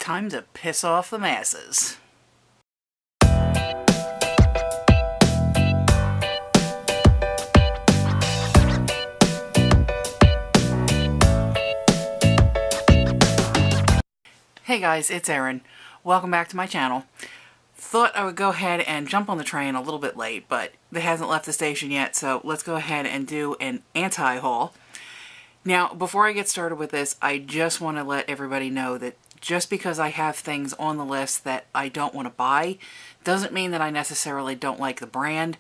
Time to piss off the masses. Hey guys, it's Erin. Welcome back to my channel. Thought I would go ahead and jump on the train a little bit late, but it hasn't left the station yet, so let's go ahead and do an anti-haul. Now, before I get started with this, I just want to let everybody know that just because I have things on the list that I don't want to buy, doesn't mean that I necessarily don't like the brand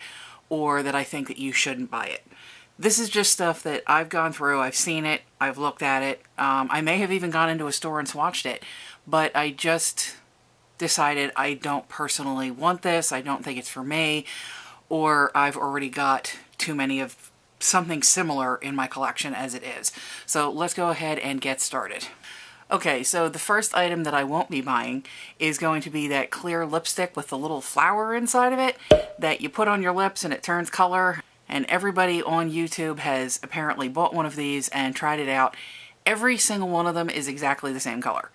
or that I think that you shouldn't buy it. This is just stuff that I've gone through, I've seen it, I've looked at it, I may have even gone into a store and swatched it, but I just decided I don't personally want this, I don't think it's for me, or I've already got too many of something similar in my collection as it is. So let's go ahead and get started. Okay, so the first item that I won't be buying is going to be that clear lipstick with the little flower inside of it that you put on your lips and it turns color. And everybody on YouTube has apparently bought one of these and tried it out. Every single one of them is exactly the same color.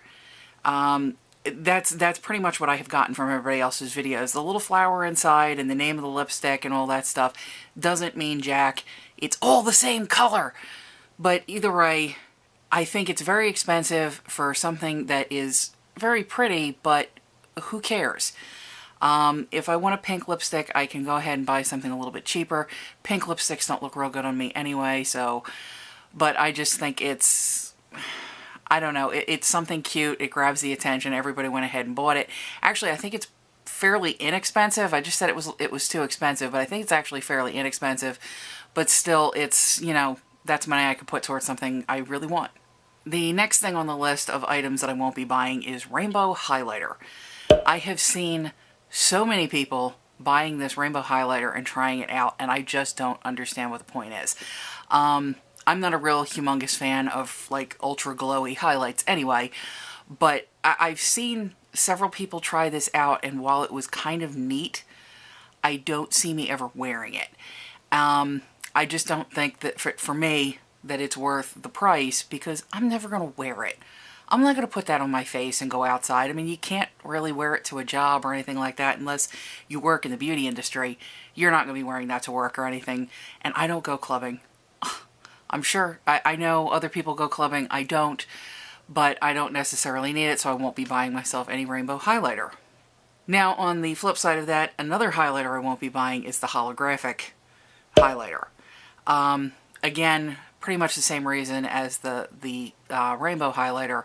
That's pretty much what I have gotten from everybody else's videos. The little flower inside and the name of the lipstick and all that stuff doesn't mean jack. It's all the same color. But either way, I think it's very expensive for something that is very pretty, but who cares? If I want a pink lipstick, I can go ahead and buy something a little bit cheaper. Pink lipsticks don't look real good on me anyway, so... But I just think it's... I don't know, it's something cute, it grabs the attention, everybody went ahead and bought it. Actually, I think it's fairly inexpensive. I just said it was too expensive, but I think it's actually fairly inexpensive. But still, it's, you know, that's money I could put towards something I really want. The next thing on the list of items that I won't be buying is rainbow highlighter. I have seen so many people buying this rainbow highlighter and trying it out, and I just don't understand what the point is. I'm not a real humongous fan of like ultra glowy highlights anyway, but I've seen several people try this out, and while it was kind of neat, I don't see me ever wearing it. I just don't think that for me that it's worth the price, because I'm never going to wear it. I'm not going to put that on my face and go outside. I mean, you can't really wear it to a job or anything like that unless you work in the beauty industry. You're not going to be wearing that to work or anything. And I don't go clubbing. I'm sure, I know other people go clubbing. I don't, but I don't necessarily need it, so I won't be buying myself any rainbow highlighter. Now, on the flip side of that, another highlighter I won't be buying is the holographic highlighter. Again, pretty much the same reason as the rainbow highlighter.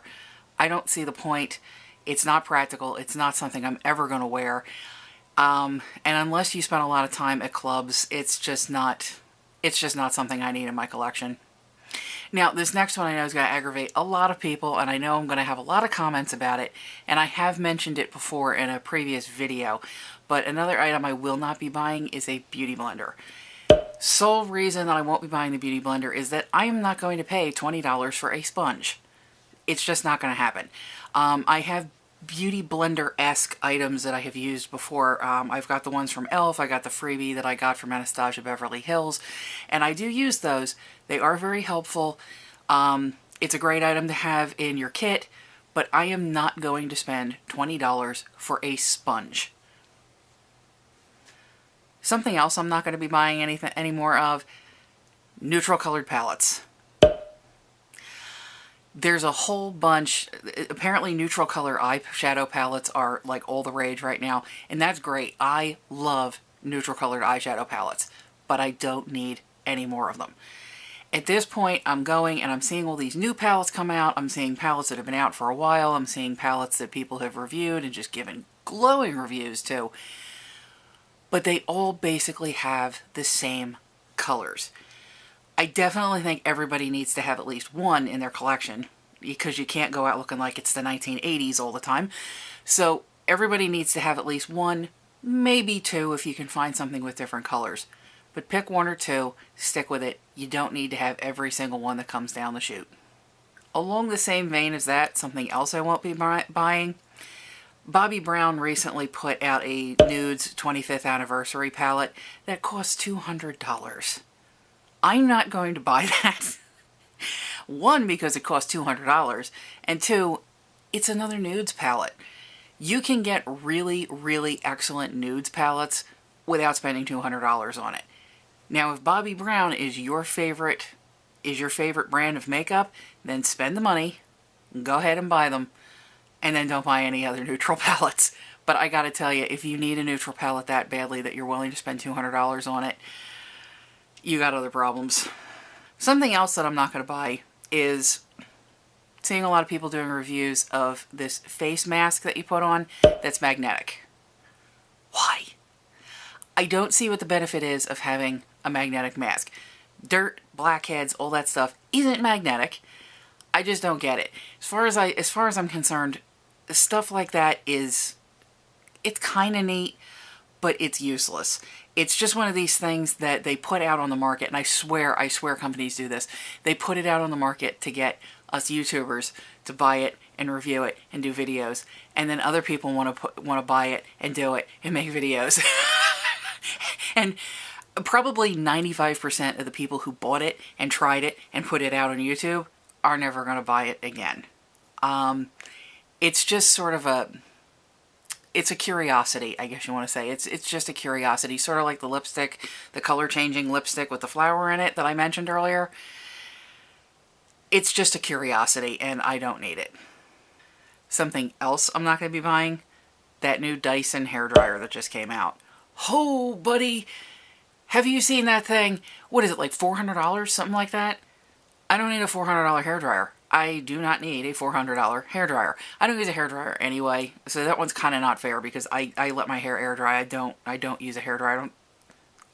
I don't see the point. It's not practical. It's not something I'm ever going to wear. And unless you spend a lot of time at clubs, it's just not something I need in my collection. Now, this next one I know is going to aggravate a lot of people, and I know I'm going to have a lot of comments about it, and I have mentioned it before in a previous video, but another item I will not be buying is a beauty blender. Sole reason that I won't be buying the beauty blender is that I am not going to pay $20 for a sponge. It's just not going to happen. I have beauty blender-esque items that I have used before. I've got the ones from e.l.f., I got the freebie that I got from Anastasia Beverly Hills, and I do use those. They are very helpful. It's a great item to have in your kit, but I am not going to spend $20 for a sponge. Something else I'm not going to be buying any more of, neutral colored palettes. There's a whole bunch, apparently neutral color eyeshadow palettes are like all the rage right now, and that's great. I love neutral colored eyeshadow palettes, but I don't need any more of them. At this point, I'm going and I'm seeing all these new palettes come out. I'm seeing palettes that have been out for a while. I'm seeing palettes that people have reviewed and just given glowing reviews to. But they all basically have the same colors. I definitely think everybody needs to have at least one in their collection, because you can't go out looking like it's the 1980s all the time. So everybody needs to have at least one, maybe two if you can find something with different colors. But pick one or two, stick with it. You don't need to have every single one that comes down the chute. Along the same vein as that, something else I won't be buying. Bobbi Brown recently put out a Nudes 25th Anniversary palette that costs $200. I'm not going to buy that. One, because it costs $200, and two, it's another nudes palette. You can get really, really excellent nudes palettes without spending $200 on it. Now, if Bobbi Brown is your favorite brand of makeup, then spend the money, go ahead and buy them, and then don't buy any other neutral palettes. But I gotta tell you, if you need a neutral palette that badly that you're willing to spend $200 on it, you got other problems. Something else that I'm not gonna buy is seeing a lot of people doing reviews of this face mask that you put on that's magnetic. Why? I don't see what the benefit is of having a magnetic mask. Dirt, blackheads, all that stuff isn't magnetic. I just don't get it. As far as I'm concerned, stuff like that it's kind of neat, but it's useless. It's just one of these things that they put out on the market, and I swear companies do this. They put it out on the market to get us YouTubers to buy it and review it and do videos, and then other people want to buy it and do it and make videos. And probably 95% of the people who bought it and tried it and put it out on YouTube are never going to buy it again. It's just sort of it's a curiosity, I guess you want to say. It's just a curiosity, sort of like the lipstick, the color-changing lipstick with the flower in it that I mentioned earlier. It's just a curiosity, and I don't need it. Something else I'm not going to be buying, that new Dyson hairdryer that just came out. Oh, buddy, have you seen that thing? What is it, like $400, something like that? I don't need a $400 hairdryer. I do not need a $400 hairdryer. I don't use a hairdryer anyway, so that one's kind of not fair because I let my hair air dry. I don't use a hairdryer.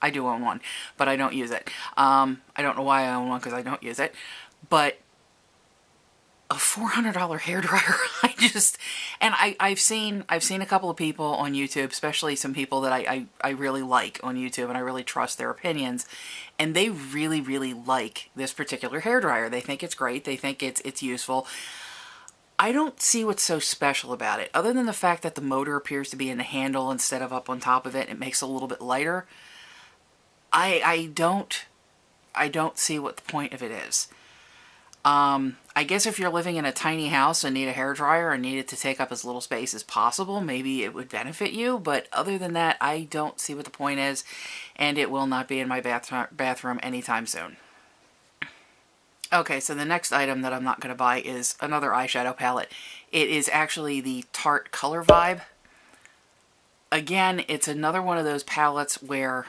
I do own one, but I don't use it. I don't know why I own one because I don't use it. But a $400 hairdryer, I've seen a couple of people on YouTube, especially some people that I really like on YouTube and I really trust their opinions, and they really, really like this particular hairdryer. They think it's great. They think it's useful. I don't see what's so special about it, other than the fact that the motor appears to be in the handle instead of up on top of it. It makes it a little bit lighter. I don't see what the point of it is. I guess if you're living in a tiny house and need a hairdryer and need it to take up as little space as possible, maybe it would benefit you. But other than that, I don't see what the point is, and it will not be in my bathroom anytime soon. Okay, so the next item that I'm not going to buy is another eyeshadow palette. It is actually the Tarte Color Vibe. Again, it's another one of those palettes where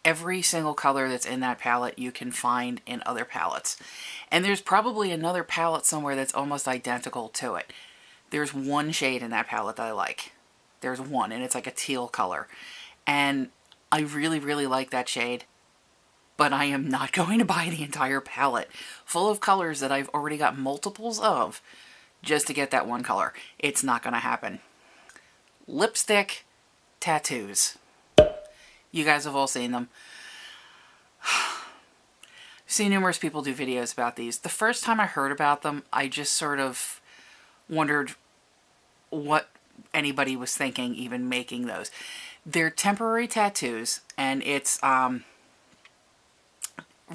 every single color that's in that palette you can find in other palettes. And there's probably another palette somewhere that's almost identical to it. There's one shade in that palette that I like. There's one, and it's like a teal color. And I really, really like that shade. But I am not going to buy the entire palette full of colors that I've already got multiples of just to get that one color. It's not going to happen. Lipstick tattoos. You guys have all seen them. See numerous people do videos about these. The first time I heard about them, I just sort of wondered what anybody was thinking even making those. They're temporary tattoos, and it's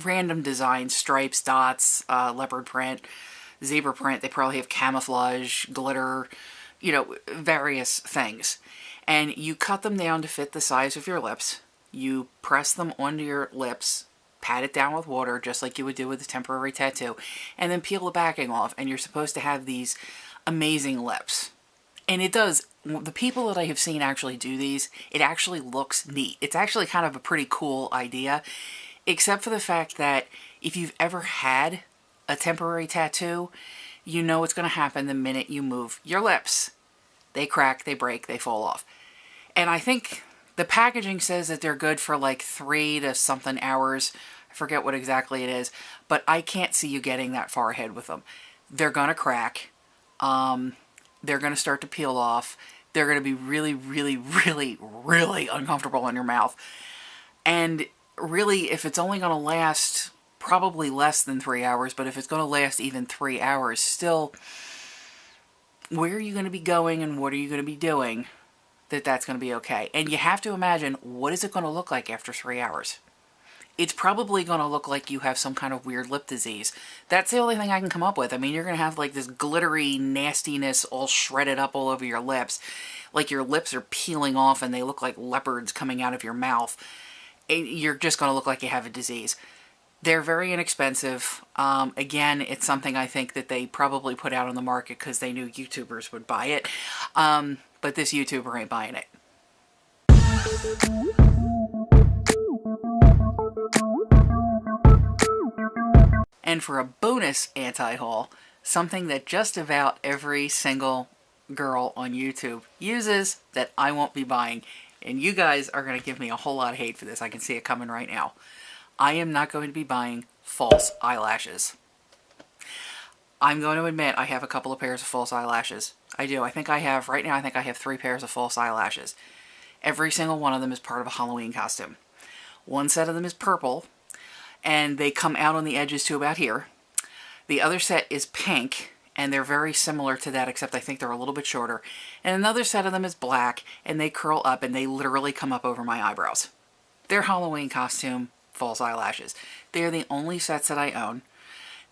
random designs, stripes, dots, leopard print, zebra print. They probably have camouflage, glitter, various things. And you cut them down to fit the size of your lips. You press them onto your lips, pat it down with water, just like you would do with a temporary tattoo, and then peel the backing off, and you're supposed to have these amazing lips. And it does. The people that I have seen actually do these, it actually looks neat. It's actually kind of a pretty cool idea, except for the fact that if you've ever had a temporary tattoo, you know what's going to happen the minute you move your lips. They crack, they break, they fall off. And I think the packaging says that they're good for like 3 to something hours. I forget what exactly it is, but I can't see you getting that far ahead with them. They're going to crack. They're going to start to peel off. They're going to be really, really, really, really uncomfortable in your mouth. And really, if it's only going to last probably less than 3 hours, but if it's going to last even 3 hours, still, where are you going to be going and what are you going to be doing that's going to be okay? And you have to imagine, what is it going to look like after 3 hours? it's probably going to look like you have some kind of weird lip disease. That's the only thing I can come up with. I mean, you're going to have like this glittery nastiness all shredded up all over your lips. Like your lips are peeling off and they look like leopards coming out of your mouth. You're just going to look like you have a disease. They're very inexpensive. Again, it's something I think that they probably put out on the market because they knew YouTubers would buy it. But this YouTuber ain't buying it. And for a bonus anti-haul, something that just about every single girl on YouTube uses that I won't be buying, and you guys are going to give me a whole lot of hate for this. I can see it coming right now. I am not going to be buying false eyelashes. I'm going to admit I have a couple of pairs of false eyelashes. I do. I think I have, right now I think I have 3 pairs of false eyelashes. Every single one of them is part of a Halloween costume. One set of them is purple, and they come out on the edges to about here. The other set is pink, and they're very similar to that, except I think they're a little bit shorter. And another set of them is black, and they curl up, and they literally come up over my eyebrows. They're Halloween costume false eyelashes. They're the only sets that I own.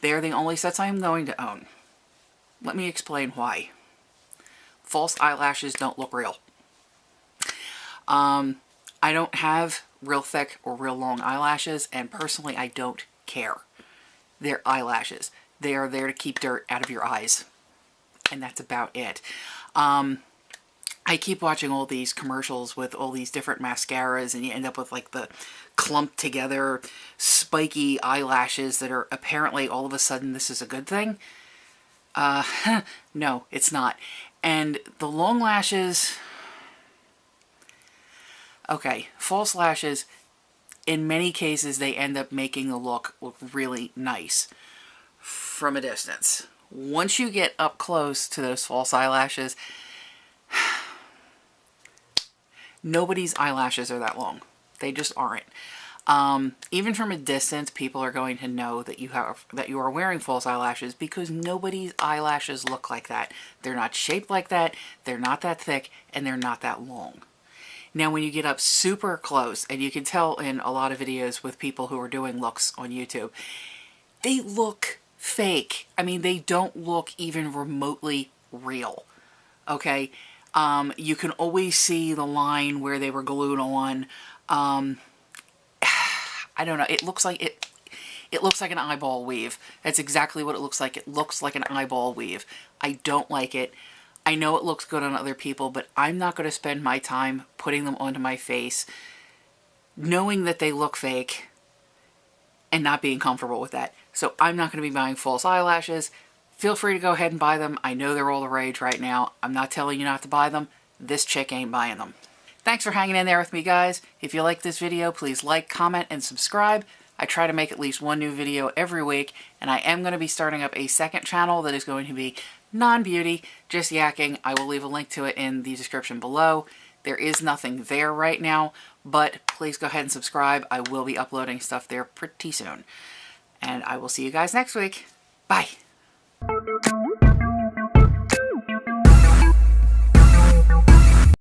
They're the only sets I am going to own. Let me explain why. False eyelashes don't look real. I don't have real thick or real long eyelashes, and personally I don't care. They're eyelashes. They are there to keep dirt out of your eyes. And that's about it. I keep watching all these commercials with all these different mascaras, and you end up with like the clumped together spiky eyelashes that are apparently all of a sudden this is a good thing. No, it's not. And the long lashes, okay, false lashes, in many cases they end up making the look really nice from a distance. Once you get up close to those false eyelashes, nobody's eyelashes are that long. They just aren't. Even from a distance, people are going to know that you are wearing false eyelashes because nobody's eyelashes look like that. They're not shaped like that. They're not that thick, and they're not that long. Now, when you get up super close, and you can tell in a lot of videos with people who are doing looks on YouTube, they look fake. I mean, they don't look even remotely real. Okay? You can always see the line where they were glued on. I don't know. It looks like it looks like an eyeball weave. That's exactly what it looks like. It looks like an eyeball weave. I don't like it. I know it looks good on other people, but I'm not going to spend my time putting them onto my face, knowing that they look fake, and not being comfortable with that. So I'm not going to be buying false eyelashes. Feel free to go ahead and buy them. I know they're all the rage right now. I'm not telling you not to buy them. This chick ain't buying them. Thanks for hanging in there with me, guys. If you like this video, please like, comment, and subscribe. I try to make at least one new video every week, and I am going to be starting up a second channel that is going to be non-beauty, just yakking. I will leave a link to it in the description below. There is nothing there right now, but please go ahead and subscribe. I will be uploading stuff there pretty soon. And I will see you guys next week. Bye.